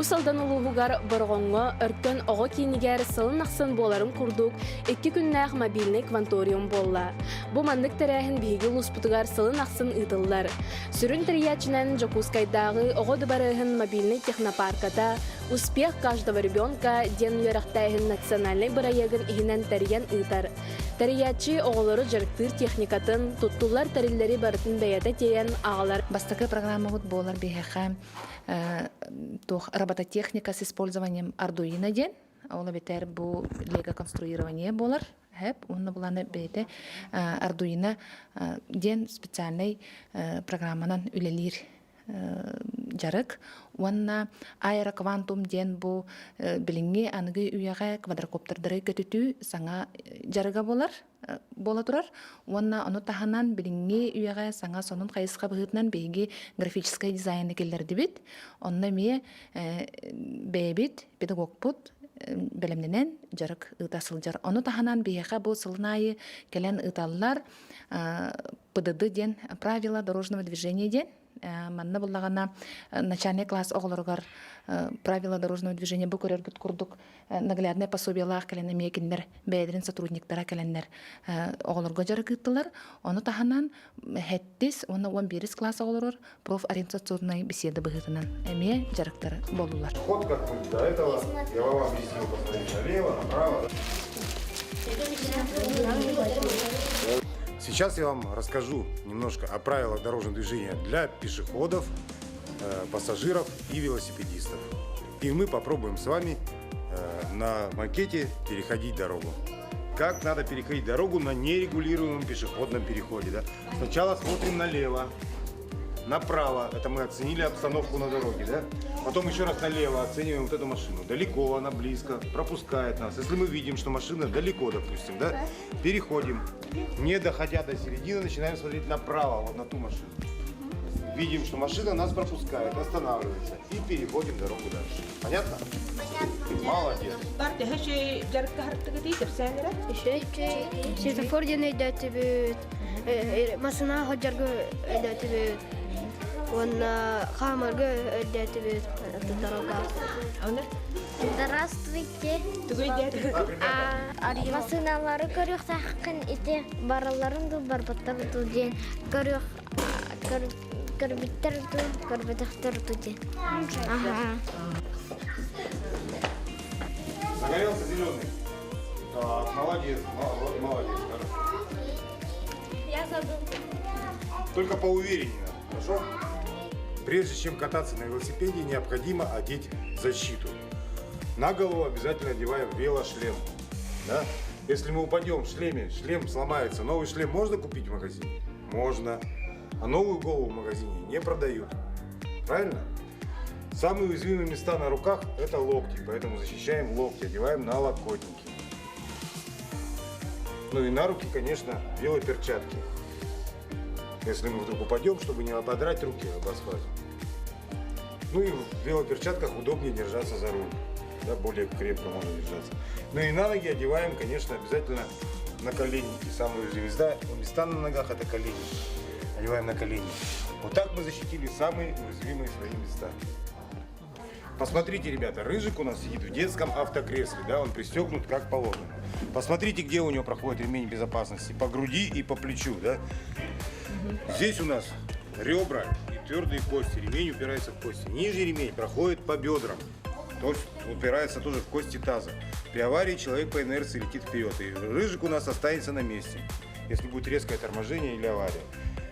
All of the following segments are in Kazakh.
saldan uluğugar borğonğa örkön oğa kiniger sılın aqsın boların kurduk 2 günnäq mobilni kvantorium bolla. Bu mandık terähin bihigi lusputugar sılın aqsın ıdıllar. Sürün teriячинен Жокускайдагы оҕо дыбарыһын мобильный технопарката «Успех каждого ребенка» ден үерахтайһын национальный бырайыгын иһинен тәрийэн ыытар. Тәриячи оҕолору жарыктыыр техникатын, туттулар тәриллери барытын бэйэтэ тейэн аҕалар. Бастакы программа вот болар бихэхэ робототехника с использованием Arduino ден. Ола бетер бу лего конструирование болар. Хэп, онна буланы бейте Arduino ден специальный программанан үлелир жарык. Онна аэроквантум ден бу билинги аныгы үйәгә квадрокоптердары көтүтүү саңа жарыга болар. Бола турар. Онна аны таханан билинги үйәгә саңа сонун кайыска быгытнан беги графический дизайн келдерди бит. Онна ме бебит педагогпут белемненен жарык ытасыл жар. Аны таханан бияка бу сылнайы келен ыталлар ПДД ден правила дорожного движения ден. Манна буллагана начальный класс оголоргар правила дорожного движения бу көрөргүт курдук наглядное пособиялар келен мекиндер бедрин сотрудниктара келеннер оголорго жарыгыттылар. Оны таханан хеттис оны 11 класс оголорор профориентационный беседа быгытынан эме жарыктар болулар. Вот как будет до этого. Я вам объяснил, посмотрите налево, направо. Сейчас я вам расскажу немножко о правилах дорожного движения для пешеходов, пассажиров и велосипедистов. И мы попробуем с вами на макете переходить дорогу. Как надо переходить дорогу на нерегулируемом пешеходном переходе. Да? Сначала смотрим налево, направо. Это мы оценили обстановку на дороге. Да? Потом еще раз налево оцениваем вот эту машину. Далеко она, близко, пропускает нас. Если мы видим, что машина далеко, допустим, да, переходим. Не доходя до середины, начинаем смотреть направо, вот на ту машину. Видим, что машина нас пропускает, останавливается. И переходим дорогу дальше. Понятно? Понятно. Молодец. Светофор дене идет, машина ходжарга идет, он хамарга идет, дорога. Здравствуйте. Машиналары көрүк сакын ите бараларын да барбаттар ден көрүк көрбиттер да көрбөтөктөр ден. Загорелся зеленый. Так, молодец, молодец. Я забыл. Только поувереннее надо, хорошо? Прежде чем кататься на велосипеде, необходимо одеть защиту. На голову обязательно одеваем велошлем. Да? Если мы упадем в шлеме, шлем сломается. Новый шлем можно купить в магазине? Можно. А новую голову в магазине не продают. Правильно? Самые уязвимые места на руках – это локти. Поэтому защищаем локти, одеваем налокотники. Ну и на руки, конечно, велоперчатки. Если мы вдруг упадем, чтобы не ободрать руки об асфальт. Ну и в велоперчатках удобнее держаться за руль. Да, более крепко можно держаться. Ну и на ноги одеваем, конечно, обязательно наколенники. Самые уязвимые места на ногах – это колени. Одеваем наколенники. Вот так мы защитили самые уязвимые свои места. Посмотрите, ребята, Рыжик у нас сидит в детском автокресле, да, он пристегнут как положено. Посмотрите, где у него проходит ремень безопасности, по груди и по плечу, да. Здесь у нас ребра и твердые кости, ремень упирается в кости. Нижний ремень проходит по бедрам, то есть упирается тоже в кости таза. При аварии человек по инерции летит вперед, и Рыжик у нас останется на месте, если будет резкое торможение или авария.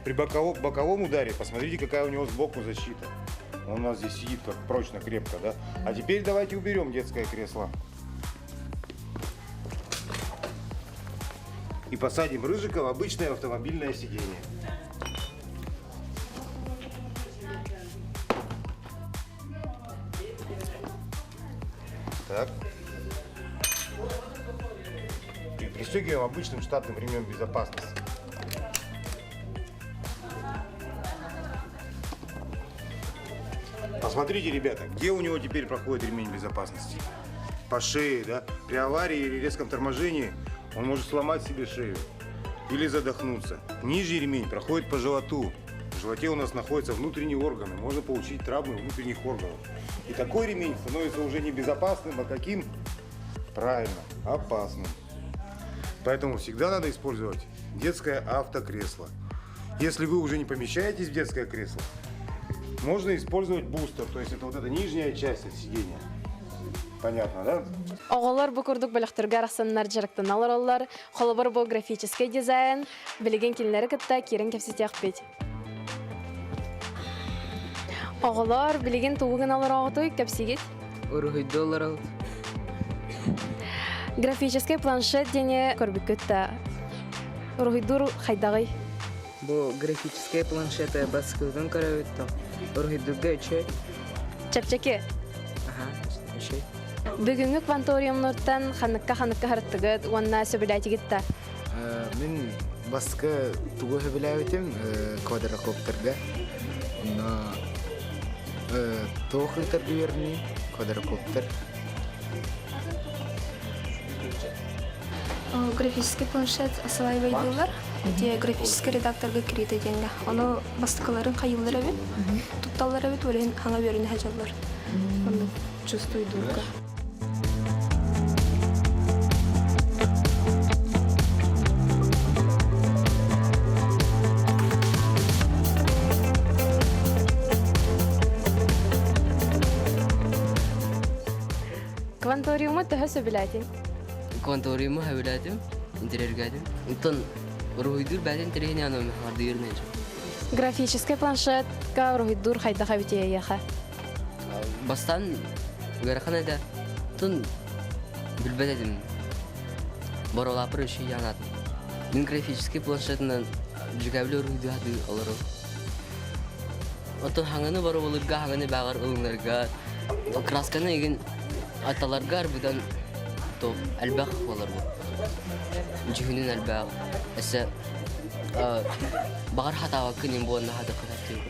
При боковом ударе посмотрите, какая у него сбоку защита. Он у нас здесь сидит как прочно, крепко, да? А теперь давайте уберем детское кресло. И посадим Рыжика в обычное автомобильное сиденье. Так. И пристегиваем обычным штатным ремнем безопасности. Посмотрите, ребята, где у него теперь проходит ремень безопасности. По шее, да? При аварии или резком торможении он может сломать себе шею или задохнуться. Нижний ремень проходит по животу. В животе у нас находятся внутренние органы. Можно получить травмы внутренних органов. И такой ремень становится уже не безопасным, а каким? Правильно, опасным. Поэтому всегда надо использовать детское автокресло. Если вы уже не помещаетесь в детское кресло, можно использовать бустер, то есть это вот эта нижняя часть от сидения. Понятно, да? Оғалар бу курдук балактырга араксаннар жарыктан алар, холобор бу графический дизайн, билеген кинлери кытта кирен кепсетек бит. Оғалар билеген тугын алар агытой кепсигет. $100. Графический планшет дене көрбүк көтта. Рухидур хайдагы. Бу графический планшеты баскылган көрөбүттү. $100 үчөй. Чапчаке. Ага, үчөй. Бүгүнгү кванториумнортан ханыкка харыттыгыт, уанна сөбүләтигитта. Мен басқа тугу хөбүләбитим квадрокоптерге. Но тоохылтар биверни квадрокоптер. Графический планшет асылайбай дылар. Те графический редакторга кирите денге. Оны бастыкаларын кайылдыра бит. Тутталлара бит өрен хана берин хажалар. Оны чувствую дука. Кванториуму төһө сөбүләтин. Кванториуму хөбүләтим, интерьергадим. Унтан рухидур бәден терехне анам харды йөрнәҗ. Графический планшетка рухидур хайдага битеяха. Бастан гараханада тун билбедем. Боролапыр өчен янат. Мен графический планшетнан жүгәбле рухидур алырым. Отон хаңаны бар булырга хаңаны багар ылынырга. Красканы еген аталарга арбыдан топ әлбәх болар бу. Жүгүнүн әлбәх. Эссе багар хатава кынын буна хада кытты.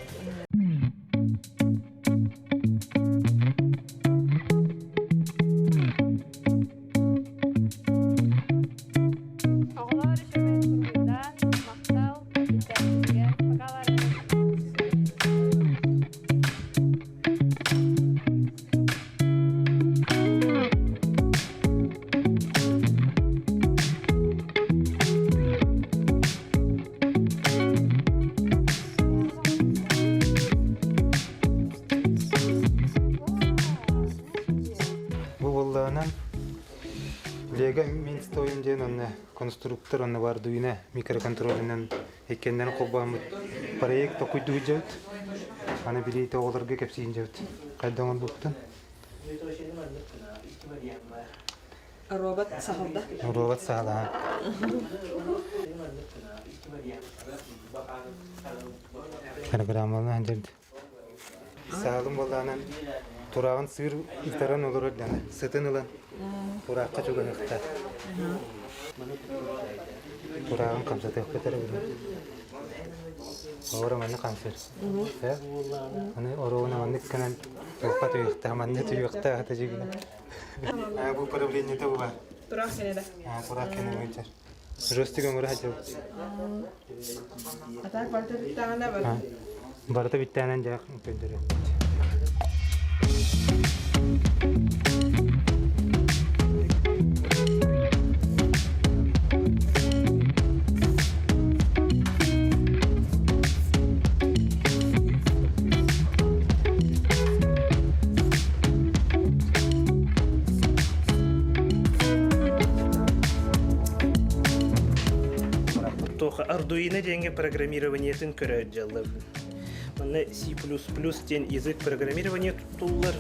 Лего мен стоим ден онна конструктор онна бар дуйна микроконтроллернен эккенден коббам проект окуйду жат. Аны билете оларга кепсин жат. Кайдан буктан? Робот сахалда. Робот сахалда. Программаны анжырды. Сахалым болданан тураган сыр итаран олар дана. Сытын улан. Туракка жүгөн ыкта. Тураган камсаты ыкта бир. Ора маны камсыр. Аны орона маны канан топат ыкта маны түйүкта ата жигин. Бу проблема та була. Турак сенеде. Турак кене мынча. Жостыган ора хажу. Атак барта таганда бар. Барта биттанан жак көндөрө. Arduino деньги программированиетін көрі жалып. Мына C++ ден язык программирования тұтулар.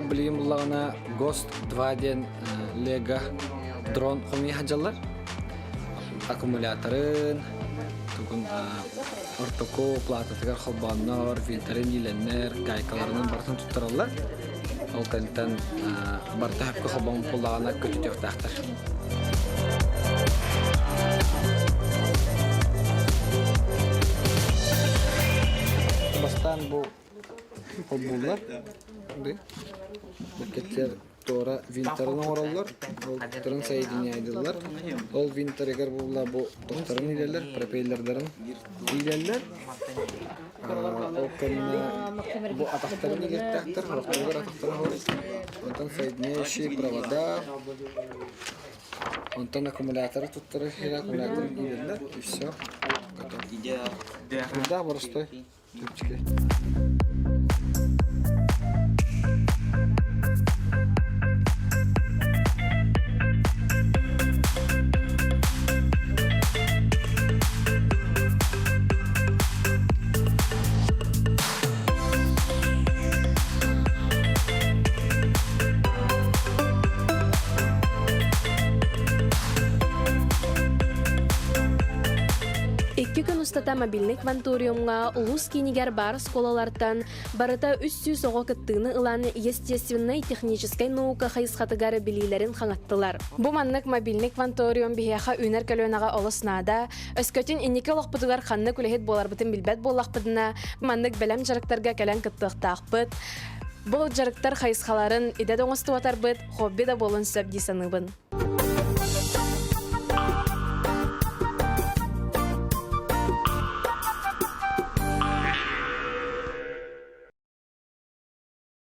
Bilgin bullagına Ghost 2 den Lego drone komi hajallar. Akkumulatorin, tukun ортоко плататыгар холбаннар, винтерин иленнер, гайкаларынан бартын туттаралар. Ол көнтен барта хәпкә холбан пуллагана көтүтөк тахтар. Бастан бу холбулар. Бакеттер тора винтерин ораллар. Ол турын соединяйдылар. Ол винтергер була бу токтарын илелер, пропеллерлерин илелер. Ол көнне бу атактарын илеттер, рохтогар атактарын бар. Онтан соединяющие провода. Онтан аккумуляторы туттары, аккумулятор илелер, и все. Готов. Да, боростой. Тюбчики. Устата мобильный кванториумга улус кинигер бар сколалартан барыта 300 ого кыттыгыны ылан естественной технической наука хайысхатыгары билилерин хаңаттылар. Бу маннык мобильный кванториум бихеха үнер көлөнага олоснада өскөтүн иннике лохпутугар ханны күлехет боларбытын билбет боллахпытына маннык белем жарыктарга келен кыттыктаакпыт. Бу жарыктар хайысхаларын иде доңосту атарбыт, хобби да болун сөп дисаныбын.